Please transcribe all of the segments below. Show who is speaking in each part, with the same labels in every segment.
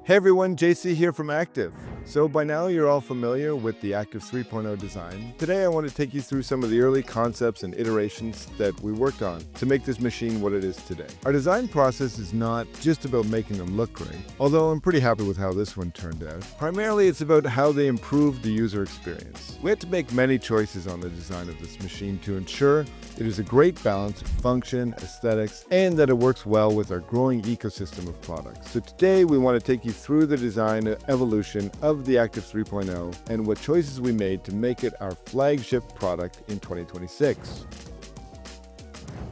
Speaker 1: Hey everyone, JC here from Active. So by now you're all familiar with the Active 3.0 design. Today I want to take you through some of the early concepts and iterations that we worked on to make this machine what it is today. Our design process is not just about making them look great, although I'm pretty happy with how this one turned out. Primarily it's about how they improved the user experience. We had to make many choices on the design of this machine to ensure it is a great balance of function, aesthetics, and that it works well with our growing ecosystem of products. So today we want to take you through the design evolution of the Active 3.0 and what choices we made to make it our flagship product in 2026.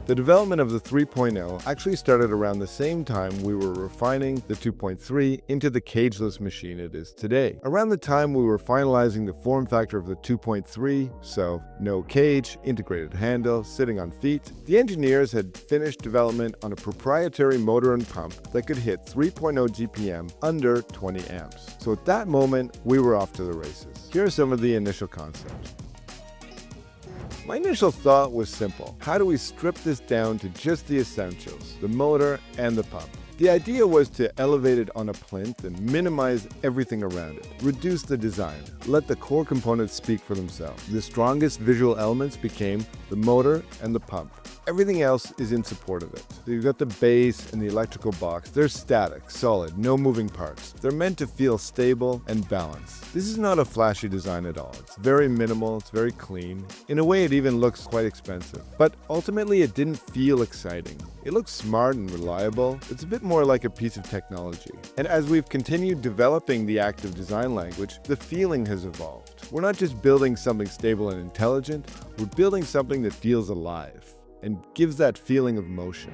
Speaker 1: The development of the 3.0 actually started around the same time we were refining the 2.3 into the cageless machine it is today. Around the time we were finalizing the form factor of the 2.3, so no cage, integrated handle, sitting on feet, the engineers had finished development on a proprietary motor and pump that could hit 3.0 GPM under 20 amps. So at that moment, we were off to the races. Here are some of the initial concepts. My initial thought was simple. How do we strip this down to just the essentials, the motor and the pump? The idea was to elevate it on a plinth and minimize everything around it, reduce the design, let the core components speak for themselves. The strongest visual elements became the motor and the pump. Everything else is in support of it. So you've got the base and the electrical box. They're static, solid, no moving parts. They're meant to feel stable and balanced. This is not a flashy design at all. It's very minimal, it's very clean. In a way, it even looks quite expensive. But ultimately, it didn't feel exciting. It looks smart and reliable. It's a bit more like a piece of technology. And as we've continued developing the Active design language, the feeling has evolved. We're not just building something stable and intelligent, we're building something that feels alive and gives that feeling of motion.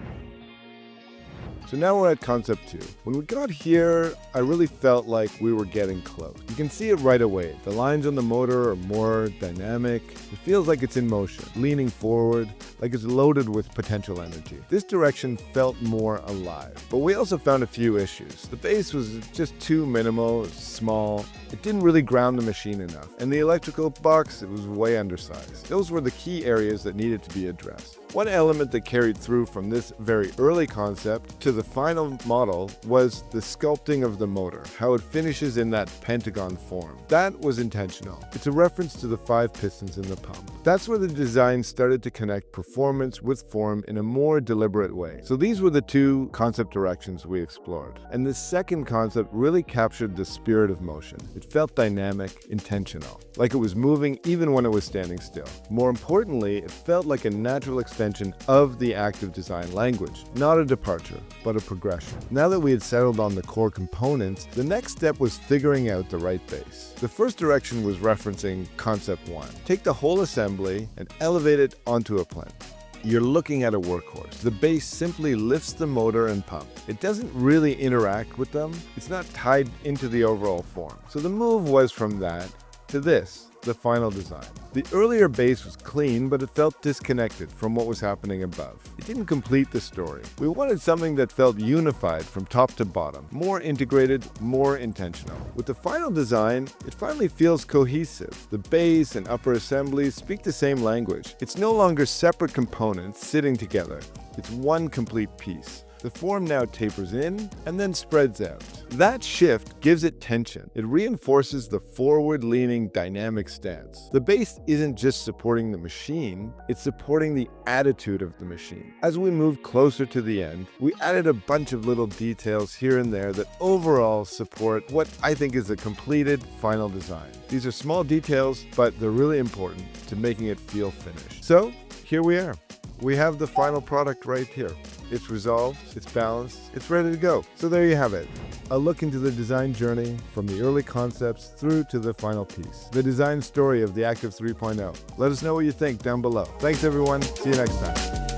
Speaker 1: So now we're at concept 2. When we got here, I really felt like we were getting close. You can see it right away. The lines on the motor are more dynamic. It feels like it's in motion, leaning forward, like it's loaded with potential energy. This direction felt more alive. But we also found a few issues. The base was just too minimal, small. It didn't really ground the machine enough. And the electrical box, it was way undersized. Those were the key areas that needed to be addressed. One element that carried through from this very early concept to the final model was the sculpting of the motor, how it finishes in that pentagon form. That was intentional. It's a reference to the 5 pistons in the pump. That's where the design started to connect performance with form in a more deliberate way. So these were the 2 concept directions we explored. And the second concept really captured the spirit of motion. It felt dynamic, intentional, like it was moving even when it was standing still. More importantly, it felt like a natural extension of the Active design language, not a departure, but a progression. Now that we had settled on the core components, the next step was figuring out the right base. The first direction was referencing concept 1. Take the whole assembly and elevate it onto a plinth. You're looking at a workhorse. The base simply lifts the motor and pump. It doesn't really interact with them. It's not tied into the overall form. So the move was from that to this, the final design. The earlier base was clean, but it felt disconnected from what was happening above. It didn't complete the story. We wanted something that felt unified from top to bottom, more integrated, more intentional. With the final design, it finally feels cohesive. The base and upper assemblies speak the same language. It's no longer separate components sitting together. It's one complete piece. The form now tapers in and then spreads out. That shift gives it tension. It reinforces the forward-leaning dynamic stance. The base isn't just supporting the machine, it's supporting the attitude of the machine. As we move closer to the end, we added a bunch of little details here and there that overall support what I think is a completed final design. These are small details, but they're really important to making it feel finished. So here we are. We have the final product right here. It's resolved, it's balanced, it's ready to go. So there you have it. A look into the design journey from the early concepts through to the final piece. The design story of the Active 3.0. Let us know what you think down below. Thanks everyone. See you next time.